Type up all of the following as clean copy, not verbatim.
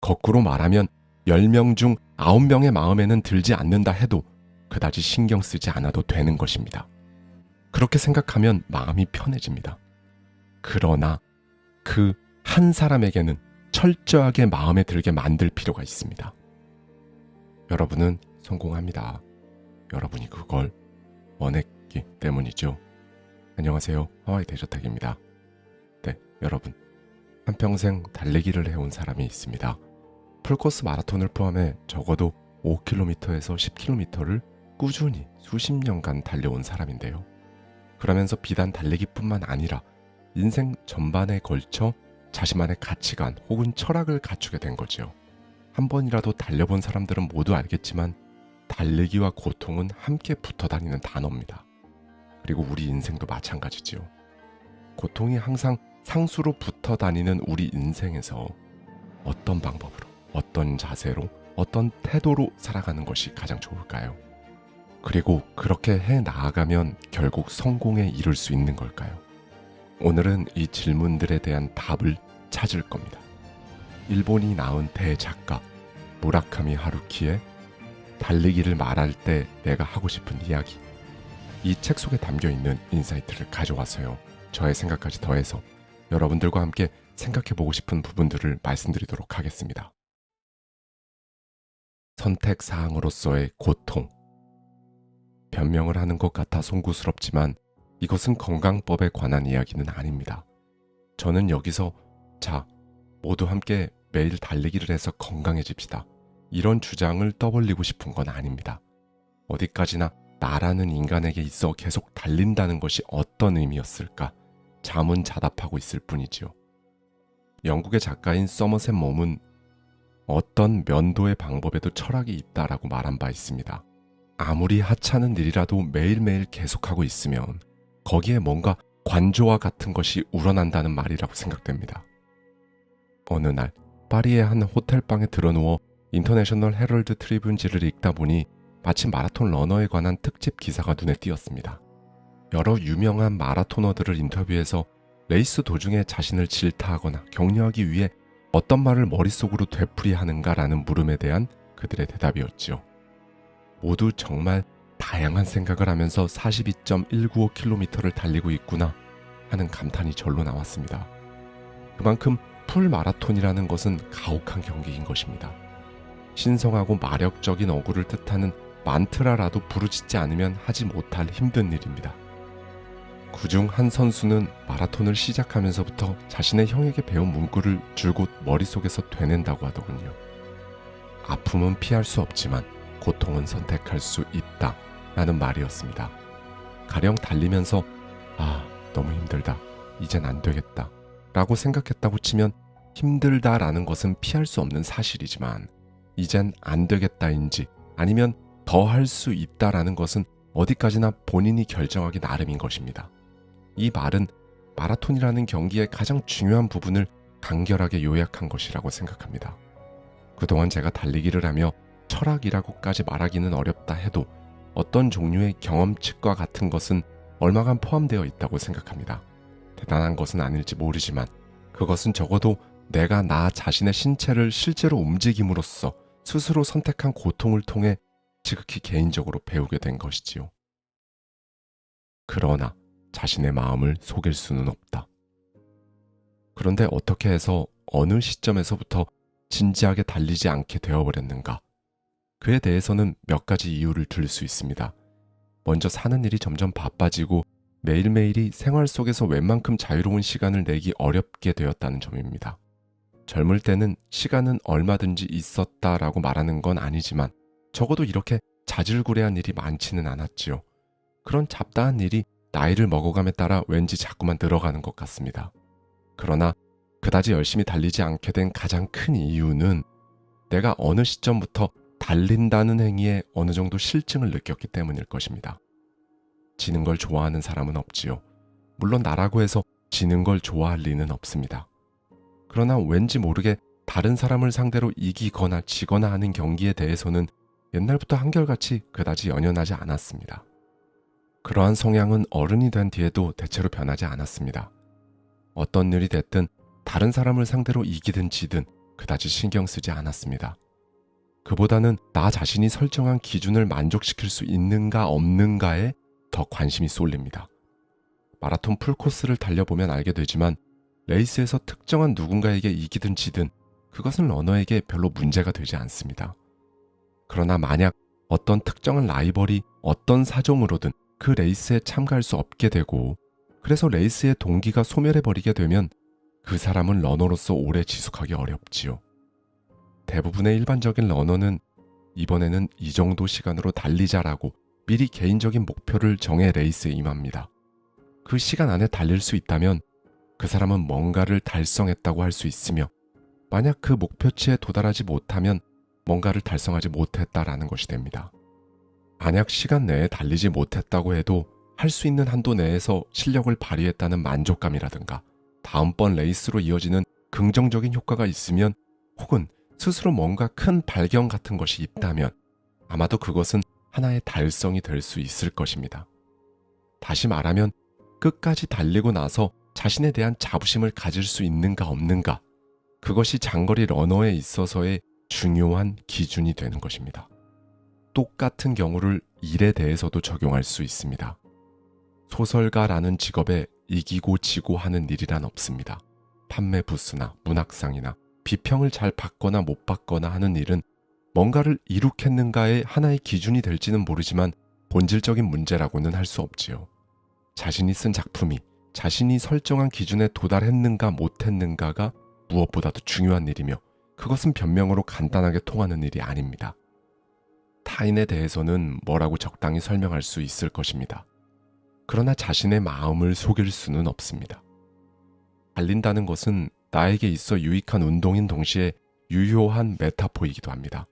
거꾸로 말하면 10명 중 9명의 마음에는 들지 않는다 해도 그다지 신경 쓰지 않아도 되는 것입니다. 그렇게 생각하면 마음이 편해집니다. 그러나 그 한 사람에게는 철저하게 마음에 들게 만들 필요가 있습니다. 여러분은 성공합니다. 여러분이 그걸 원했기 때문이죠. 안녕하세요. 하와이 대저택입니다. 네, 여러분. 한평생 달리기를 해온 사람이 있습니다. 풀코스 마라톤을 포함해 적어도 5km에서 10km를 꾸준히 수십 년간 달려온 사람인데요. 그러면서 비단 달리기뿐만 아니라 인생 전반에 걸쳐 자신만의 가치관 혹은 철학을 갖추게 된 거죠. 한 번이라도 달려본 사람들은 모두 알겠지만 달리기와 고통은 함께 붙어 다니는 단어입니다. 그리고 우리 인생도 마찬가지지요. 고통이 항상 상수로 붙어 다니는 우리 인생에서 어떤 방법으로, 어떤 자세로, 어떤 태도로 살아가는 것이 가장 좋을까요? 그리고 그렇게 해 나아가면 결국 성공에 이룰 수 있는 걸까요? 오늘은 이 질문들에 대한 답을 찾을 겁니다. 일본이 낳은 대작가 무라카미 하루키의 달리기를 말할 때 내가 하고 싶은 이야기, 이 책 속에 담겨있는 인사이트를 가져와서요, 저의 생각까지 더해서 여러분들과 함께 생각해보고 싶은 부분들을 말씀드리도록 하겠습니다. 선택사항으로서의 고통. 변명을 하는 것 같아 송구스럽지만 이것은 건강법에 관한 이야기는 아닙니다. 저는 여기서 자, 모두 함께 매일 달리기를 해서 건강해집시다, 이런 주장을 떠벌리고 싶은 건 아닙니다. 어디까지나 나라는 인간에게 있어 계속 달린다는 것이 어떤 의미였을까 자문자답하고 있을 뿐이지요. 영국의 작가인 서머셋 mom은 어떤 면도의 방법에도 철학이 있다라고 말한 바 있습니다. 아무리 하찮은 일이라도 매일매일 계속하고 있으면 거기에 뭔가 관조와 같은 것이 우러난다는 말이라고 생각됩니다. 어느 날 파리의 한 호텔방에 드러누워 인터내셔널 헤럴드 트리뷴지를 읽다 보니 마침 마라톤 러너에 관한 특집 기사가 눈에 띄었습니다. 여러 유명한 마라토너들을 인터뷰해서 레이스 도중에 자신을 질타하거나 격려하기 위해 어떤 말을 머릿속으로 되풀이하는가라는 물음에 대한 그들의 대답이었지요. 모두 정말 다양한 생각을 하면서 42.195km를 달리고 있구나 하는 감탄이 절로 나왔습니다. 그만큼 풀 마라톤이라는 것은 가혹한 경기인 것입니다. 신성하고 마력적인 어구를 뜻하는 만트라라도 부르짖지 않으면 하지 못할 힘든 일입니다. 그중 한 선수는 마라톤을 시작하면서부터 자신의 형에게 배운 문구를 줄곧 머릿속에서 되낸다고 하더군요. 아픔은 피할 수 없지만 고통은 선택할 수 있다 라는 말이었습니다. 가령 달리면서 너무 힘들다, 이젠 안 되겠다 라고 생각했다고 치면 힘들다라는 것은 피할 수 없는 사실이지만 이젠 안 되겠다인지 아니면 더 할 수 있다라는 것은 어디까지나 본인이 결정하기 나름인 것입니다. 이 말은 마라톤이라는 경기의 가장 중요한 부분을 간결하게 요약한 것이라고 생각합니다. 그동안 제가 달리기를 하며 철학이라고까지 말하기는 어렵다 해도 어떤 종류의 경험칙과 같은 것은 얼마간 포함되어 있다고 생각합니다. 대단한 것은 아닐지 모르지만 그것은 적어도 내가 나 자신의 신체를 실제로 움직임으로써 스스로 선택한 고통을 통해 지극히 개인적으로 배우게 된 것이지요. 그러나 자신의 마음을 속일 수는 없다. 그런데 어떻게 해서 어느 시점에서부터 진지하게 달리지 않게 되어버렸는가? 그에 대해서는 몇 가지 이유를 들 수 있습니다. 먼저 사는 일이 점점 바빠지고 매일매일이 생활 속에서 웬만큼 자유로운 시간을 내기 어렵게 되었다는 점입니다. 젊을 때는 시간은 얼마든지 있었다라고 말하는 건 아니지만 적어도 이렇게 자질구레한 일이 많지는 않았지요. 그런 잡다한 일이 나이를 먹어감에 따라 왠지 자꾸만 늘어가는 것 같습니다. 그러나 그다지 열심히 달리지 않게 된 가장 큰 이유는 내가 어느 시점부터 달린다는 행위에 어느 정도 실증을 느꼈기 때문일 것입니다. 지는 걸 좋아하는 사람은 없지요. 물론 나라고 해서 지는 걸 좋아할 리는 없습니다. 그러나 왠지 모르게 다른 사람을 상대로 이기거나 지거나 하는 경기에 대해서는 옛날부터 한결같이 그다지 연연하지 않았습니다. 그러한 성향은 어른이 된 뒤에도 대체로 변하지 않았습니다. 어떤 일이 됐든 다른 사람을 상대로 이기든 지든 그다지 신경 쓰지 않았습니다. 그보다는 나 자신이 설정한 기준을 만족시킬 수 있는가 없는가에 더 관심이 쏠립니다. 마라톤 풀코스를 달려보면 알게 되지만 레이스에서 특정한 누군가에게 이기든 지든 그것은 러너에게 별로 문제가 되지 않습니다. 그러나 만약 어떤 특정한 라이벌이 어떤 사정으로든 그 레이스에 참가할 수 없게 되고 그래서 레이스의 동기가 소멸해버리게 되면 그 사람은 러너로서 오래 지속하기 어렵지요. 대부분의 일반적인 러너는 이번에는 이 정도 시간으로 달리자라고 미리 개인적인 목표를 정해 레이스에 임합니다. 그 시간 안에 달릴 수 있다면 그 사람은 뭔가를 달성했다고 할 수 있으며 만약 그 목표치에 도달하지 못하면 뭔가를 달성하지 못했다라는 것이 됩니다. 만약 시간 내에 달리지 못했다고 해도 할 수 있는 한도 내에서 실력을 발휘했다는 만족감이라든가 다음번 레이스로 이어지는 긍정적인 효과가 있으면 혹은 스스로 뭔가 큰 발견 같은 것이 있다면 아마도 그것은 하나의 달성이 될 수 있을 것입니다. 다시 말하면 끝까지 달리고 나서 자신에 대한 자부심을 가질 수 있는가 없는가 그것이 장거리 러너에 있어서의 중요한 기준이 되는 것입니다. 똑같은 경우를 일에 대해서도 적용할 수 있습니다. 소설가라는 직업에 이기고 지고 하는 일이란 없습니다. 판매 부스나 문학상이나 비평을 잘 받거나 못 받거나 하는 일은 뭔가를 이룩했는가의 하나의 기준이 될지는 모르지만 본질적인 문제라고는 할 수 없지요. 자신이 쓴 작품이 자신이 설정한 기준에 도달했는가 못했는가가 무엇보다도 중요한 일이며 그것은 변명으로 간단하게 통하는 일이 아닙니다. 타인에 대해서는 뭐라고 적당히 설명할 수 있을 것입니다. 그러나 자신의 마음을 속일 수는 없습니다. 달린다는 것은 나에게 있어 유익한 운동인 동시에 유효한 메타포이기도 합니다.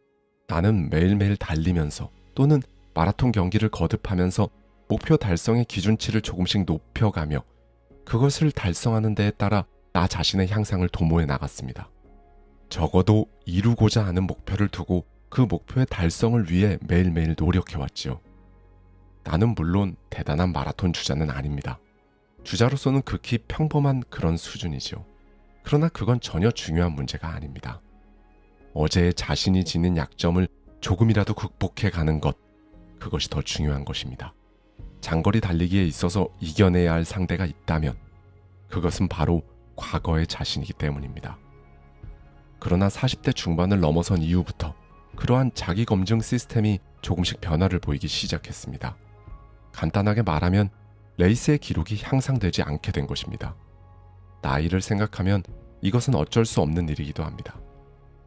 나는 매일매일 달리면서 또는 마라톤 경기를 거듭하면서 목표 달성의 기준치를 조금씩 높여가며 그것을 달성하는 데에 따라 나 자신의 향상을 도모해 나갔습니다. 적어도 이루고자 하는 목표를 두고 그 목표의 달성을 위해 매일매일 노력해왔지요. 나는 물론 대단한 마라톤 주자는 아닙니다. 주자로서는 극히 평범한 그런 수준이죠. 그러나 그건 전혀 중요한 문제가 아닙니다. 어제의 자신이 지닌 약점을 조금이라도 극복해 가는 것, 그것이 더 중요한 것입니다. 장거리 달리기에 있어서 이겨내야 할 상대가 있다면 그것은 바로 과거의 자신이기 때문입니다. 그러나 40대 중반을 넘어선 이후부터 그러한 자기검증 시스템이 조금씩 변화를 보이기 시작했습니다. 간단하게 말하면 레이스의 기록이 향상되지 않게 된 것입니다. 나이를 생각하면 이것은 어쩔 수 없는 일이기도 합니다.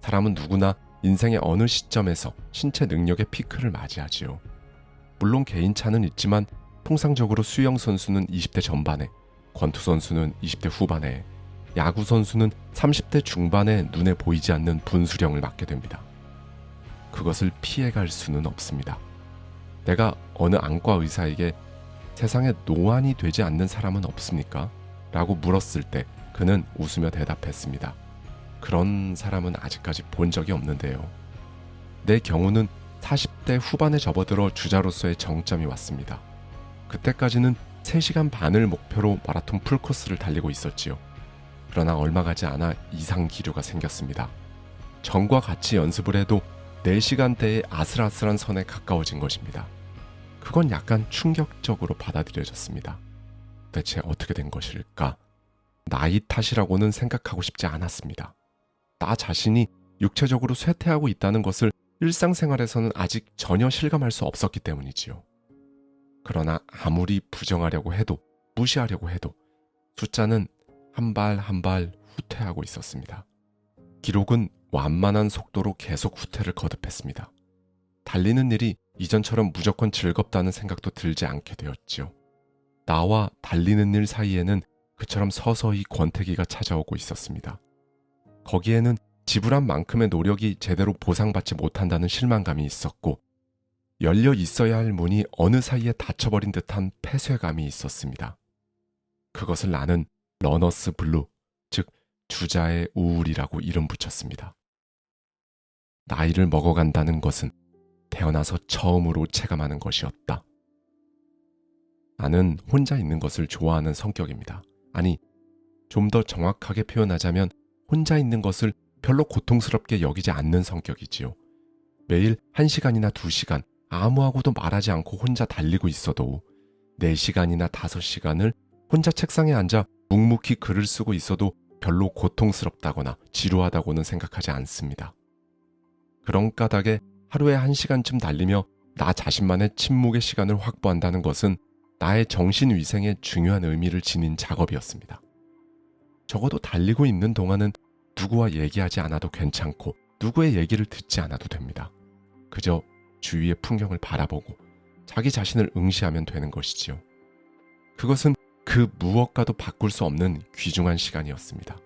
사람은 누구나 인생의 어느 시점에서 신체 능력의 피크를 맞이하지요. 물론 개인차는 있지만 통상적으로 수영 선수는 20대 전반에, 권투 선수는 20대 후반에, 야구 선수는 30대 중반에 눈에 보이지 않는 분수령을 맞게 됩니다. 그것을 피해갈 수는 없습니다. 내가 어느 안과 의사에게 세상에 노안이 되지 않는 사람은 없습니까? 라고 물었을 때 그는 웃으며 대답했습니다. 그런 사람은 아직까지 본 적이 없는데요. 내 경우는 40대 후반에 접어들어 주자로서의 정점이 왔습니다. 그때까지는 3시간 반을 목표로 마라톤 풀코스를 달리고 있었지요. 그러나 얼마 가지 않아 이상 기류가 생겼습니다. 전과 같이 연습을 해도 4시간대의 아슬아슬한 선에 가까워진 것입니다. 그건 약간 충격적으로 받아들여졌습니다. 대체 어떻게 된 것일까? 나이 탓이라고는 생각하고 싶지 않았습니다. 나 자신이 육체적으로 쇠퇴하고 있다는 것을 일상생활에서는 아직 전혀 실감할 수 없었기 때문이지요. 그러나 아무리 부정하려고 해도 무시하려고 해도 숫자는 한 발 한 발 후퇴하고 있었습니다. 기록은 완만한 속도로 계속 후퇴를 거듭했습니다. 달리는 일이 이전처럼 무조건 즐겁다는 생각도 들지 않게 되었지요. 나와 달리는 일 사이에는 그처럼 서서히 권태기가 찾아오고 있었습니다. 거기에는 지불한 만큼의 노력이 제대로 보상받지 못한다는 실망감이 있었고 열려 있어야 할 문이 어느 사이에 닫혀버린 듯한 폐쇄감이 있었습니다. 그것을 나는 러너스 블루, 즉 주자의 우울이라고 이름 붙였습니다. 나이를 먹어간다는 것은 태어나서 처음으로 체감하는 것이었다. 나는 혼자 있는 것을 좋아하는 성격입니다. 아니, 좀 더 정확하게 표현하자면 혼자 있는 것을 별로 고통스럽게 여기지 않는 성격이지요. 매일 1시간이나 2시간 아무하고도 말하지 않고 혼자 달리고 있어도 4시간이나 5시간을 혼자 책상에 앉아 묵묵히 글을 쓰고 있어도 별로 고통스럽다거나 지루하다고는 생각하지 않습니다. 그런 까닭에 하루에 1시간쯤 달리며 나 자신만의 침묵의 시간을 확보한다는 것은 나의 정신위생에 중요한 의미를 지닌 작업이었습니다. 적어도 달리고 있는 동안은 누구와 얘기하지 않아도 괜찮고 누구의 얘기를 듣지 않아도 됩니다. 그저 주위의 풍경을 바라보고 자기 자신을 응시하면 되는 것이지요. 그것은 그 무엇과도 바꿀 수 없는 귀중한 시간이었습니다.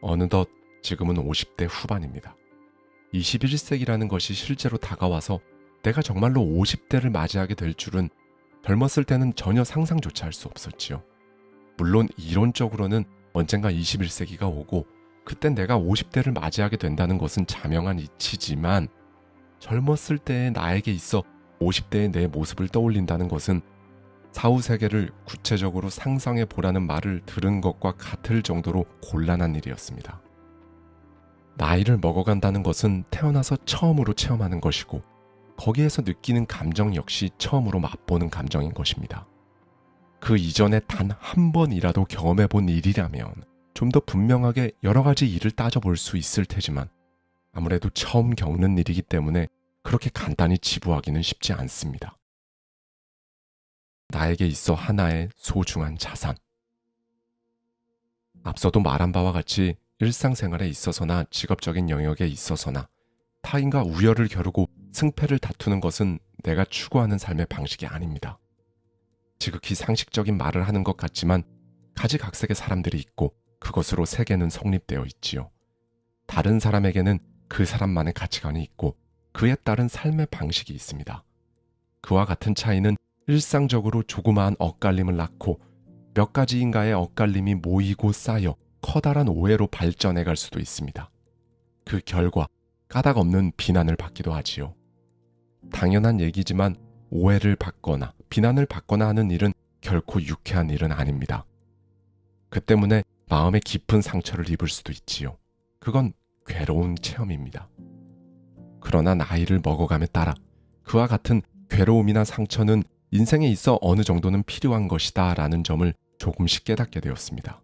어느덧 지금은 50대 후반입니다. 21세기라는 것이 실제로 다가와서 내가 정말로 50대를 맞이하게 될 줄은 젊었을 때는 전혀 상상조차 할 수 없었지요. 물론 이론적으로는 언젠가 21세기가 오고 그땐 내가 50대를 맞이하게 된다는 것은 자명한 이치지만 젊었을 때의 나에게 있어 50대의 내 모습을 떠올린다는 것은 사후세계를 구체적으로 상상해 보라는 말을 들은 것과 같을 정도로 곤란한 일이었습니다. 나이를 먹어간다는 것은 태어나서 처음으로 체험하는 것이고 거기에서 느끼는 감정 역시 처음으로 맛보는 감정인 것입니다. 그 이전에 단 한 번이라도 경험해 본 일이라면 좀 더 분명하게 여러 가지 일을 따져볼 수 있을 테지만 아무래도 처음 겪는 일이기 때문에 그렇게 간단히 지부하기는 쉽지 않습니다. 나에게 있어 하나의 소중한 자산. 앞서도 말한 바와 같이 일상생활에 있어서나 직업적인 영역에 있어서나 타인과 우열을 겨루고 승패를 다투는 것은 내가 추구하는 삶의 방식이 아닙니다. 지극히 상식적인 말을 하는 것 같지만 가지각색의 사람들이 있고 그것으로 세계는 성립되어 있지요. 다른 사람에게는 그 사람만의 가치관이 있고 그에 따른 삶의 방식이 있습니다. 그와 같은 차이는 일상적으로 조그마한 엇갈림을 낳고 몇 가지인가의 엇갈림이 모이고 쌓여 커다란 오해로 발전해 갈 수도 있습니다. 그 결과 까닭 없는 비난을 받기도 하지요. 당연한 얘기지만 오해를 받거나 비난을 받거나 하는 일은 결코 유쾌한 일은 아닙니다. 그 때문에 마음에 깊은 상처를 입을 수도 있지요. 그건 괴로운 체험입니다. 그러나 나이를 먹어감에 따라 그와 같은 괴로움이나 상처는 인생에 있어 어느 정도는 필요한 것이다 라는 점을 조금씩 깨닫게 되었습니다.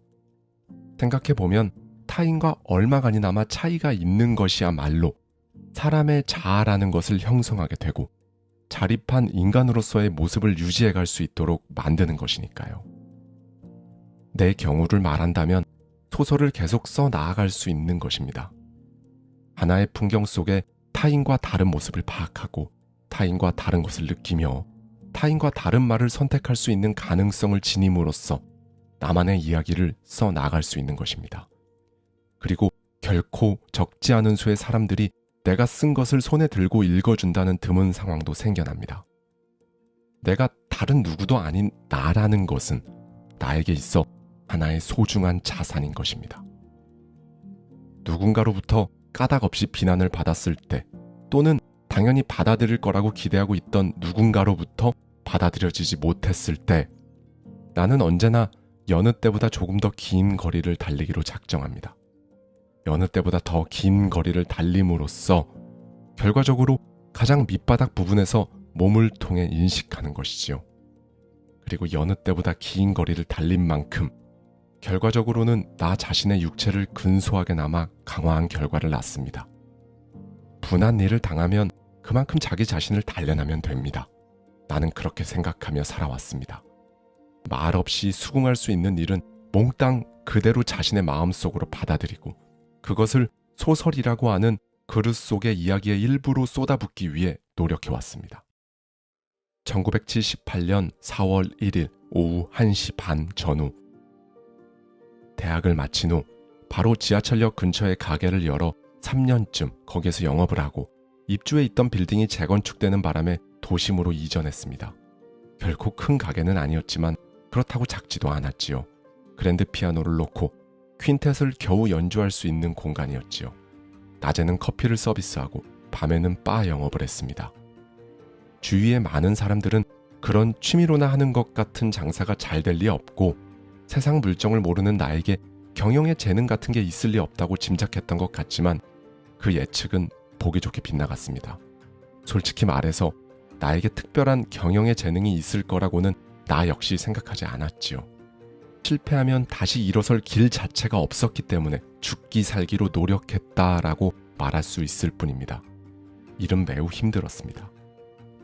생각해보면 타인과 얼마간이나마 차이가 있는 것이야말로 사람의 자아라는 것을 형성하게 되고 자립한 인간으로서의 모습을 유지해갈 수 있도록 만드는 것이니까요. 내 경우를 말한다면 소설을 계속 써 나아갈 수 있는 것입니다. 하나의 풍경 속에 타인과 다른 모습을 파악하고 타인과 다른 것을 느끼며 타인과 다른 말을 선택할 수 있는 가능성을 지님으로써 나만의 이야기를 써 나갈 수 있는 것입니다. 그리고 결코 적지 않은 수의 사람들이 내가 쓴 것을 손에 들고 읽어준다는 드문 상황도 생겨납니다. 내가 다른 누구도 아닌 나라는 것은 나에게 있어 하나의 소중한 자산인 것입니다. 누군가로부터 까닭 없이 비난을 받았을 때 또는 당연히 받아들일 거라고 기대하고 있던 누군가로부터 받아들여지지 못했을 때 나는 언제나 여느 때보다 조금 더 긴 거리를 달리기로 작정합니다. 여느 때보다 더 긴 거리를 달림으로써 결과적으로 가장 밑바닥 부분에서 몸을 통해 인식하는 것이지요. 그리고 여느 때보다 긴 거리를 달린 만큼 결과적으로는 나 자신의 육체를 근소하게 남아 강화한 결과를 낳습니다. 분한 일을 당하면 그만큼 자기 자신을 단련하면 됩니다. 나는 그렇게 생각하며 살아왔습니다. 말없이 수긍할 수 있는 일은 몽땅 그대로 자신의 마음속으로 받아들이고 그것을 소설이라고 하는 그릇 속의 이야기의 일부로 쏟아붓기 위해 노력해왔습니다. 1978년 4월 1일 오후 1시 반 전후 대학을 마친 후 바로 지하철역 근처에 가게를 열어 3년쯤 거기에서 영업을 하고 입주해 있던 빌딩이 재건축되는 바람에 도심으로 이전했습니다. 결코 큰 가게는 아니었지만 그렇다고 작지도 않았지요. 그랜드 피아노를 놓고 퀸텟을 겨우 연주할 수 있는 공간이었지요. 낮에는 커피를 서비스하고 밤에는 바 영업을 했습니다. 주위의 많은 사람들은 그런 취미로나 하는 것 같은 장사가 잘 될 리 없고 세상 물정을 모르는 나에게 경영에 재능 같은 게 있을 리 없다고 짐작했던 것 같지만 그 예측은 보기 좋게 빗나갔습니다. 솔직히 말해서 나에게 특별한 경영의 재능이 있을 거라고는 나 역시 생각하지 않았지요. 실패하면 다시 일어설 길 자체가 없었기 때문에 죽기 살기로 노력했다라고 말할 수 있을 뿐입니다. 일은 매우 힘들었습니다.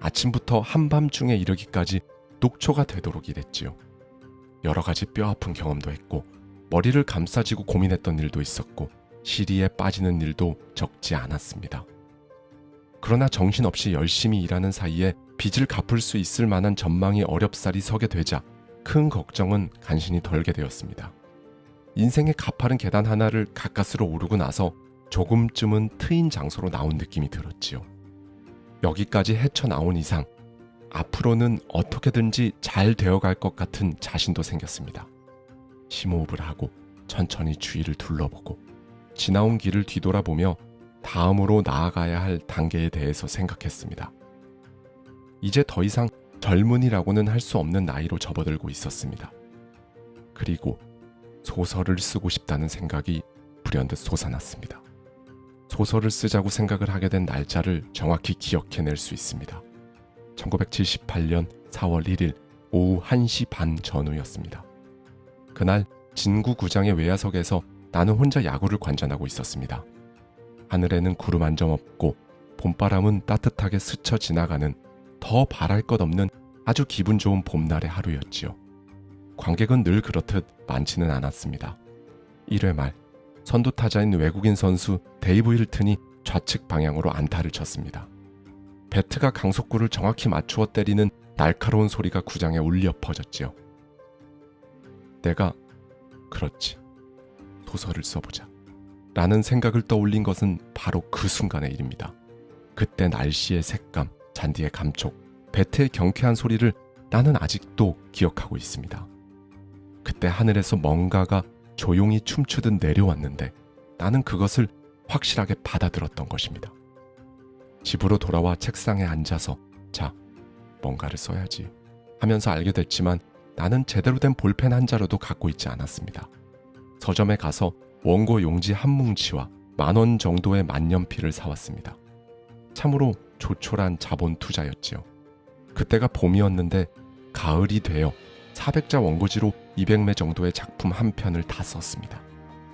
아침부터 한밤중에 이르기까지 녹초가 되도록 일했지요. 여러 가지 뼈아픈 경험도 했고 머리를 감싸쥐고 고민했던 일도 있었고 시리에 빠지는 일도 적지 않았습니다. 그러나 정신없이 열심히 일하는 사이에 빚을 갚을 수 있을 만한 전망이 어렵사리 서게 되자 큰 걱정은 간신히 덜게 되었습니다. 인생의 가파른 계단 하나를 가까스로 오르고 나서 조금쯤은 트인 장소로 나온 느낌이 들었지요. 여기까지 헤쳐나온 이상 앞으로는 어떻게든지 잘 되어갈 것 같은 자신도 생겼습니다. 심호흡을 하고 천천히 주위를 둘러보고 지나온 길을 뒤돌아보며 다음으로 나아가야 할 단계에 대해서 생각했습니다. 이제 더 이상 젊은이라고는 할 수 없는 나이로 접어들고 있었습니다. 그리고 소설을 쓰고 싶다는 생각이 불현듯 솟아났습니다. 소설을 쓰자고 생각을 하게 된 날짜를 정확히 기억해낼 수 있습니다. 1978년 4월 1일 오후 1시 반 전후였습니다. 그날 진구구장의 외야석에서 나는 혼자 야구를 관전하고 있었습니다. 하늘에는 구름 한 점 없고 봄바람은 따뜻하게 스쳐 지나가는 더 바랄 것 없는 아주 기분 좋은 봄날의 하루였지요. 관객은 늘 그렇듯 많지는 않았습니다. 1회 말 선두타자인 외국인 선수 데이브 힐튼이 좌측 방향으로 안타를 쳤습니다. 배트가 강속구를 정확히 맞추어 때리는 날카로운 소리가 구장에 울려 퍼졌지요. 내가 그렇지, 소설을 써보자 라는 생각을 떠올린 것은 바로 그 순간의 일입니다. 그때 날씨의 색감, 잔디의 감촉, 배트의 경쾌한 소리를 나는 아직도 기억하고 있습니다. 그때 하늘에서 뭔가가 조용히 춤추듯 내려왔는데 나는 그것을 확실하게 받아들었던 것입니다. 집으로 돌아와 책상에 앉아서 자, 뭔가를 써야지 하면서 알게 됐지만 나는 제대로 된 볼펜 한 자루도 갖고 있지 않았습니다. 서점에 가서 원고 용지 한 뭉치와 10,000원 정도의 만년필을 사왔습니다. 참으로 조촐한 자본 투자였지요. 그때가 봄이었는데 가을이 되어 400자 원고지로 200매 정도의 작품 한 편을 다 썼습니다.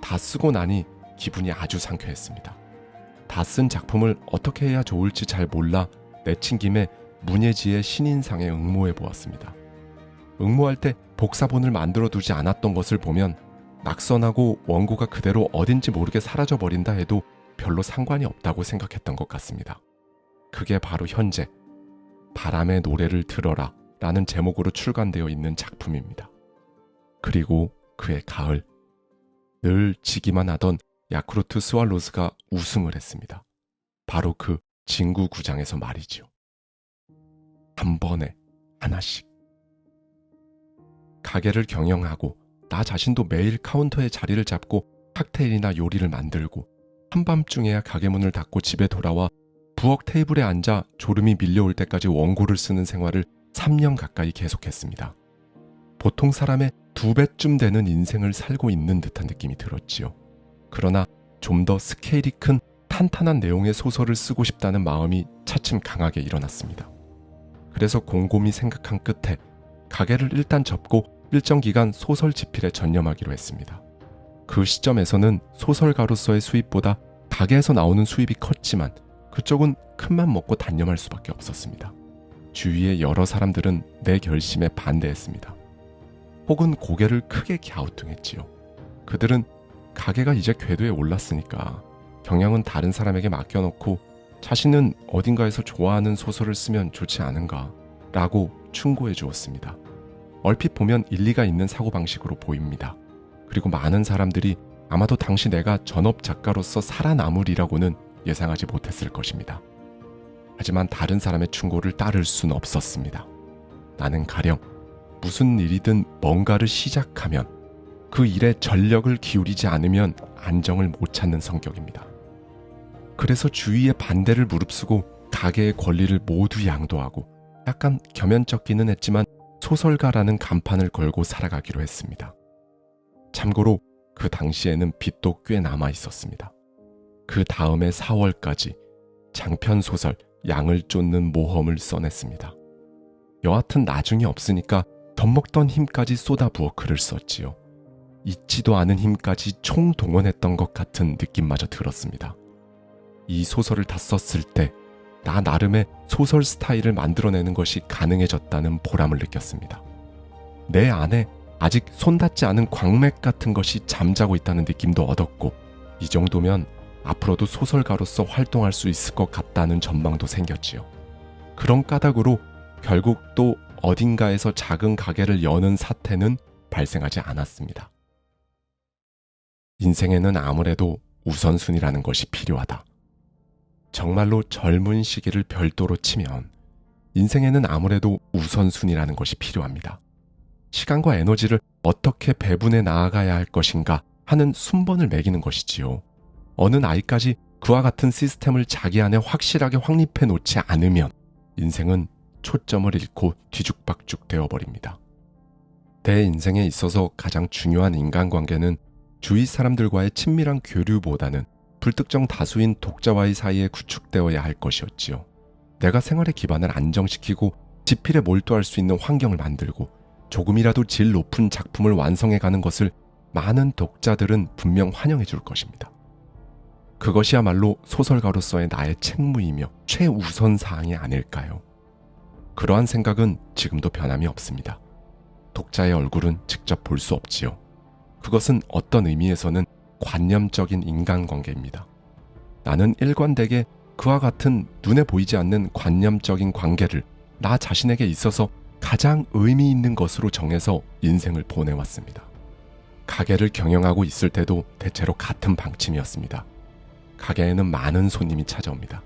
다 쓰고 나니 기분이 아주 상쾌했습니다. 다 쓴 작품을 어떻게 해야 좋을지 잘 몰라 내친 김에 문예지의 신인상에 응모해 보았습니다. 응모할 때 복사본을 만들어 두지 않았던 것을 보면 낙선하고 원고가 그대로 어딘지 모르게 사라져버린다 해도 별로 상관이 없다고 생각했던 것 같습니다. 그게 바로 현재 바람의 노래를 들어라 라는 제목으로 출간되어 있는 작품입니다. 그리고 그해 가을, 늘 지기만 하던 야쿠르트 스왈로즈가 우승을 했습니다. 바로 그 진구구장에서 말이지요. 한 번에 하나씩. 가게를 경영하고 나 자신도 매일 카운터에 자리를 잡고 칵테일이나 요리를 만들고 한밤중에야 가게 문을 닫고 집에 돌아와 부엌 테이블에 앉아 졸음이 밀려올 때까지 원고를 쓰는 생활을 3년 가까이 계속했습니다. 보통 사람의 2배쯤 되는 인생을 살고 있는 듯한 느낌이 들었지요. 그러나 좀 더 스케일이 큰 탄탄한 내용의 소설을 쓰고 싶다는 마음이 차츰 강하게 일어났습니다. 그래서 곰곰이 생각한 끝에 가게를 일단 접고 일정 기간 소설 집필에 전념하기로 했습니다. 그 시점에서는 소설가로서의 수입보다 가게에서 나오는 수입이 컸지만 그쪽은 큰맘 먹고 단념할 수밖에 없었습니다. 주위의 여러 사람들은 내 결심에 반대했습니다. 혹은 고개를 크게 갸우뚱했지요. 그들은 가게가 이제 궤도에 올랐으니까 경영은 다른 사람에게 맡겨놓고 자신은 어딘가에서 좋아하는 소설을 쓰면 좋지 않은가 라고 충고해 주었습니다. 얼핏 보면 일리가 있는 사고방식으로 보입니다. 그리고 많은 사람들이 아마도 당시 내가 전업 작가로서 살아남으리라고는 예상하지 못했을 것입니다. 하지만 다른 사람의 충고를 따를 수는 없었습니다. 나는 가령 무슨 일이든 뭔가를 시작하면 그 일에 전력을 기울이지 않으면 안정을 못 찾는 성격입니다. 그래서 주위의 반대를 무릅쓰고 가게의 권리를 모두 양도하고 약간 겸연쩍기는 했지만 소설가라는 간판을 걸고 살아가기로 했습니다. 참고로 그 당시에는 빚도 꽤 남아 있었습니다. 그 다음에 4월까지 장편 소설 양을 쫓는 모험을 써냈습니다. 여하튼 나중에 없으니까 덧먹던 힘까지 쏟아부어 글을 썼지요. 있지도 않은 힘까지 총동원했던 것 같은 느낌마저 들었습니다. 이 소설을 다 썼을 때 나 나름의 소설 스타일을 만들어내는 것이 가능해졌다는 보람을 느꼈습니다. 내 안에 아직 손닿지 않은 광맥 같은 것이 잠자고 있다는 느낌도 얻었고, 이 정도면 앞으로도 소설가로서 활동할 수 있을 것 같다는 전망도 생겼지요. 그런 까닭으로 결국 또 어딘가에서 작은 가게를 여는 사태는 발생하지 않았습니다. 인생에는 아무래도 우선순위라는 것이 필요하다. 정말로 젊은 시기를 별도로 치면 인생에는 아무래도 우선순위라는 것이 필요합니다. 시간과 에너지를 어떻게 배분해 나아가야 할 것인가 하는 순번을 매기는 것이지요. 어느 나이까지 그와 같은 시스템을 자기 안에 확실하게 확립해 놓지 않으면 인생은 초점을 잃고 뒤죽박죽 되어버립니다. 내 인생에 있어서 가장 중요한 인간관계는 주위 사람들과의 친밀한 교류보다는 불특정 다수인 독자와의 사이에 구축되어야 할 것이었지요. 내가 생활의 기반을 안정시키고 지필에 몰두할 수 있는 환경을 만들고 조금이라도 질 높은 작품을 완성해가는 것을 많은 독자들은 분명 환영해 줄 것입니다. 그것이야말로 소설가로서의 나의 책무이며 최우선 사항이 아닐까요? 그러한 생각은 지금도 변함이 없습니다. 독자의 얼굴은 직접 볼 수 없지요. 그것은 어떤 의미에서는 관념적인 인간관계입니다. 나는 일관되게 그와 같은 눈에 보이지 않는 관념적인 관계를 나 자신에게 있어서 가장 의미 있는 것으로 정해서 인생을 보내왔습니다. 가게를 경영하고 있을 때도 대체로 같은 방침이었습니다. 가게에는 많은 손님이 찾아옵니다.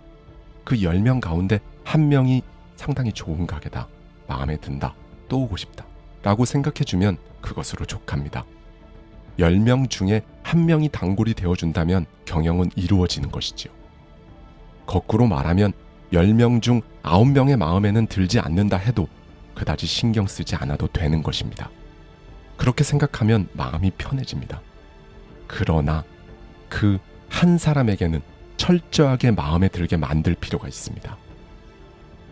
그 10명 가운데 한 명이 상당히 좋은 가게다, 마음에 든다, 또 오고 싶다 라고 생각해주면 그것으로 족합니다. 10명 중에 한 명이 단골이 되어준다면 경영은 이루어지는 것이지요. 거꾸로 말하면 10명 중 9명의 마음에는 들지 않는다 해도 그다지 신경 쓰지 않아도 되는 것입니다. 그렇게 생각하면 마음이 편해집니다. 그러나 그 한 사람에게는 철저하게 마음에 들게 만들 필요가 있습니다.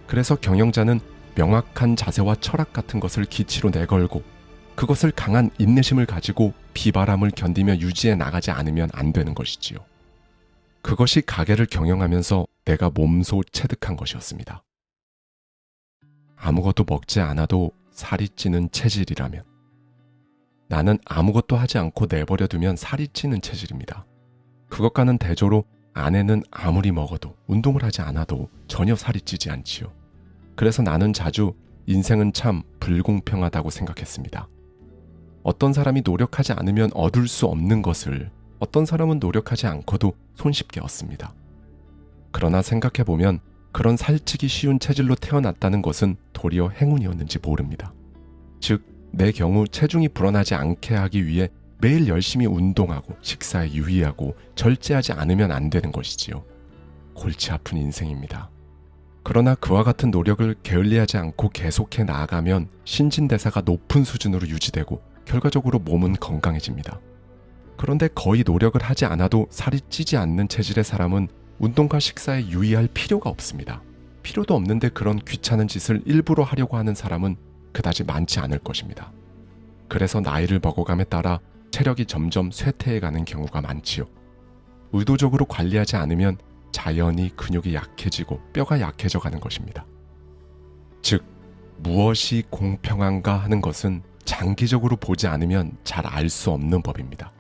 그래서 경영자는 명확한 자세와 철학 같은 것을 기치로 내걸고 그것을 강한 인내심을 가지고 비바람을 견디며 유지해 나가지 않으면 안 되는 것이지요. 그것이 가게를 경영하면서 내가 몸소 체득한 것이었습니다. 아무것도 먹지 않아도 살이 찌는 체질이라면 나는 아무것도 하지 않고 내버려 두면 살이 찌는 체질입니다. 그것과는 대조로 아내는 아무리 먹어도 운동을 하지 않아도 전혀 살이 찌지 않지요. 그래서 나는 자주 인생은 참 불공평하다고 생각했습니다. 어떤 사람이 노력하지 않으면 얻을 수 없는 것을 어떤 사람은 노력하지 않고도 손쉽게 얻습니다. 그러나 생각해보면 그런 살찌기 쉬운 체질로 태어났다는 것은 도리어 행운이었는지 모릅니다. 즉, 내 경우 체중이 불어나지 않게 하기 위해 매일 열심히 운동하고 식사에 유의하고 절제하지 않으면 안 되는 것이지요. 골치 아픈 인생입니다. 그러나 그와 같은 노력을 게을리하지 않고 계속해 나아가면 신진대사가 높은 수준으로 유지되고 결과적으로 몸은 건강해집니다. 그런데 거의 노력을 하지 않아도 살이 찌지 않는 체질의 사람은 운동과 식사에 유의할 필요가 없습니다. 필요도 없는데 그런 귀찮은 짓을 일부러 하려고 하는 사람은 그다지 많지 않을 것입니다. 그래서 나이를 먹어감에 따라 체력이 점점 쇠퇴해가는 경우가 많지요. 의도적으로 관리하지 않으면 자연히 근육이 약해지고 뼈가 약해져 가는 것입니다. 즉, 무엇이 공평한가 하는 것은 장기적으로 보지 않으면 잘 알 수 없는 법입니다.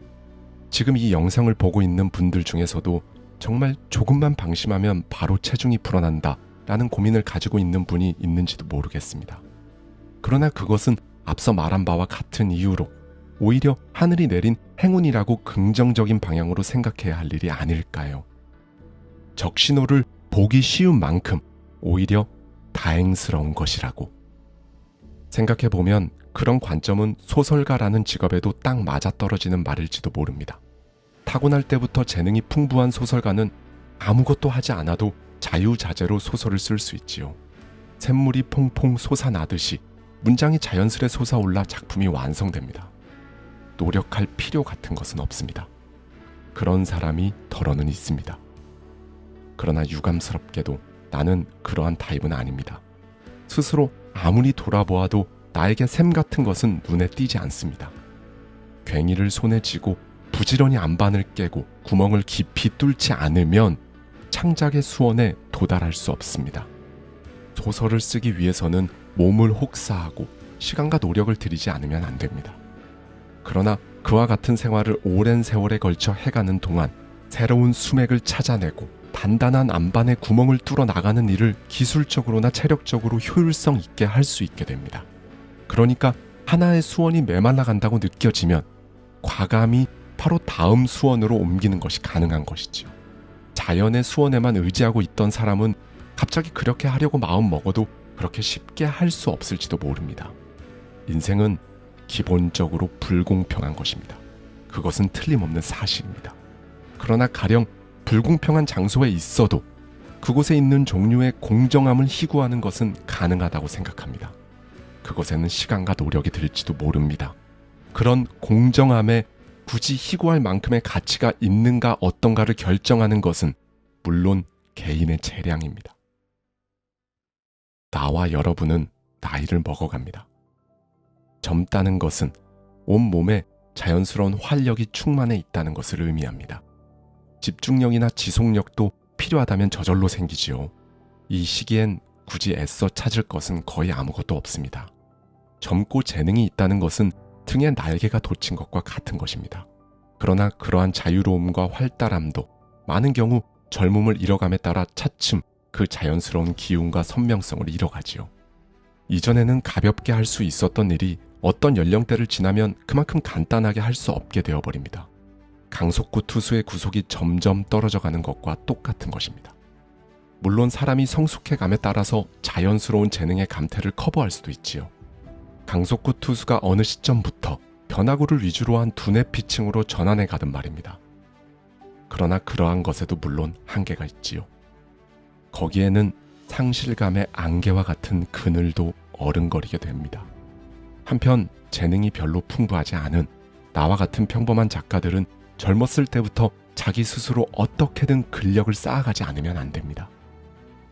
지금 이 영상을 보고 있는 분들 중에서도 정말 조금만 방심하면 바로 체중이 불어난다 라는 고민을 가지고 있는 분이 있는지도 모르겠습니다. 그러나 그것은 앞서 말한 바와 같은 이유로 오히려 하늘이 내린 행운이라고 긍정적인 방향으로 생각해야 할 일이 아닐까요? 적신호를 보기 쉬운 만큼 오히려 다행스러운 것이라고. 생각해보면 그런 관점은 소설가라는 직업에도 딱 맞아떨어지는 말일지도 모릅니다. 타고날 때부터 재능이 풍부한 소설가는 아무것도 하지 않아도 자유자재로 소설을 쓸 수 있지요. 샘물이 퐁퐁 솟아나듯이 문장이 자연스레 솟아올라 작품이 완성됩니다. 노력할 필요 같은 것은 없습니다. 그런 사람이 덜어는 있습니다. 그러나 유감스럽게도 나는 그러한 타입은 아닙니다. 스스로 아무리 돌아보아도 나에게 샘 같은 것은 눈에 띄지 않습니다. 괭이를 손에 쥐고 부지런히 안반을 깨고 구멍을 깊이 뚫지 않으면 창작의 수원에 도달할 수 없습니다. 소설을 쓰기 위해서는 몸을 혹사하고 시간과 노력을 들이지 않으면 안 됩니다. 그러나 그와 같은 생활을 오랜 세월에 걸쳐 해가는 동안 새로운 수맥을 찾아내고 단단한 안반에 구멍을 뚫어 나가는 일을 기술적으로나 체력적으로 효율성 있게 할 수 있게 됩니다. 그러니까 하나의 수원이 메말라 간다고 느껴지면 과감히 바로 다음 수원으로 옮기는 것이 가능한 것이지요. 자연의 수원에만 의지하고 있던 사람은 갑자기 그렇게 하려고 마음 먹어도 그렇게 쉽게 할 수 없을지도 모릅니다. 인생은 기본적으로 불공평한 것입니다. 그것은 틀림없는 사실입니다. 그러나 가령 불공평한 장소에 있어도 그곳에 있는 종류의 공정함을 희구하는 것은 가능하다고 생각합니다. 그것에는 시간과 노력이 들지도 모릅니다. 그런 공정함에 굳이 희구할 만큼의 가치가 있는가 어떤가를 결정하는 것은 물론 개인의 재량입니다. 나와 여러분은 나이를 먹어갑니다. 젊다는 것은 온몸에 자연스러운 활력이 충만해 있다는 것을 의미합니다. 집중력이나 지속력도 필요하다면 저절로 생기지요. 이 시기엔 굳이 애써 찾을 것은 거의 아무것도 없습니다. 젊고 재능이 있다는 것은 등에 날개가 돋친 것과 같은 것입니다. 그러나 그러한 자유로움과 활달함도 많은 경우 젊음을 잃어감에 따라 차츰 그 자연스러운 기운과 선명성을 잃어가지요. 이전에는 가볍게 할 수 있었던 일이 어떤 연령대를 지나면 그만큼 간단하게 할 수 없게 되어버립니다. 강속구 투수의 구속이 점점 떨어져 가는 것과 똑같은 것입니다. 물론 사람이 성숙해감에 따라서 자연스러운 재능의 감퇴를 커버할 수도 있지요. 강속구 투수가 어느 시점부터 변화구를 위주로 한 두뇌 피칭으로 전환해 가든 말입니다. 그러나 그러한 것에도 물론 한계가 있지요. 거기에는 상실감의 안개와 같은 그늘도 어른거리게 됩니다. 한편 재능이 별로 풍부하지 않은 나와 같은 평범한 작가들은 젊었을 때부터 자기 스스로 어떻게든 근력을 쌓아가지 않으면 안 됩니다.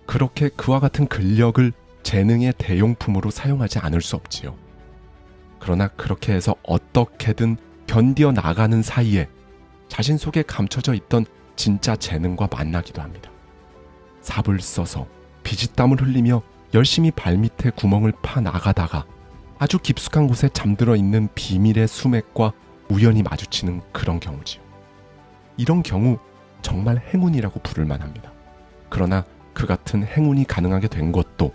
그렇게 그와 같은 근력을 재능의 대용품으로 사용하지 않을 수 없지요. 그러나 그렇게 해서 어떻게든 견디어 나가는 사이에 자신 속에 감춰져 있던 진짜 재능과 만나기도 합니다. 삽을 써서 비지땀을 흘리며 열심히 발밑에 구멍을 파 나가다가 아주 깊숙한 곳에 잠들어 있는 비밀의 수맥과 우연히 마주치는 그런 경우지요. 이런 경우 정말 행운이라고 부를 만합니다. 그러나 그 같은 행운이 가능하게 된 것도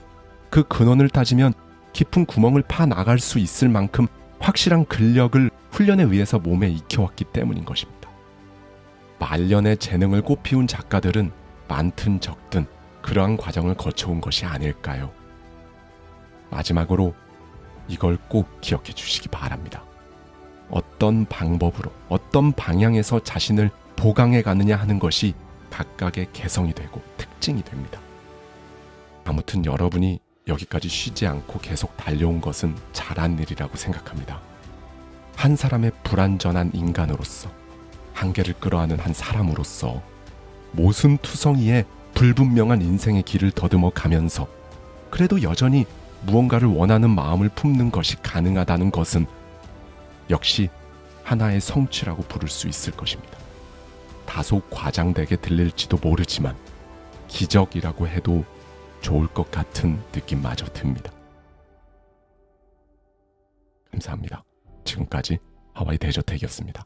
그 근원을 따지면 깊은 구멍을 파 나갈 수 있을 만큼 확실한 근력을 훈련에 의해서 몸에 익혀왔기 때문인 것입니다. 말년의 재능을 꽃피운 작가들은 많든 적든 그러한 과정을 거쳐온 것이 아닐까요? 마지막으로 이걸 꼭 기억해 주시기 바랍니다. 어떤 방법으로, 어떤 방향에서 자신을 보강해 가느냐 하는 것이 각각의 개성이 되고 특징이 됩니다. 아무튼 여러분이 여기까지 쉬지 않고 계속 달려온 것은 잘한 일이라고 생각합니다. 한 사람의 불완전한 인간으로서, 한계를 끌어안은 한 사람으로서 모순투성이의 불분명한 인생의 길을 더듬어 가면서 그래도 여전히 무언가를 원하는 마음을 품는 것이 가능하다는 것은 역시 하나의 성취라고 부를 수 있을 것입니다. 다소 과장되게 들릴지도 모르지만 기적이라고 해도 좋을 것 같은 느낌마저 듭니다. 감사합니다. 지금까지 하와이 대저택이었습니다.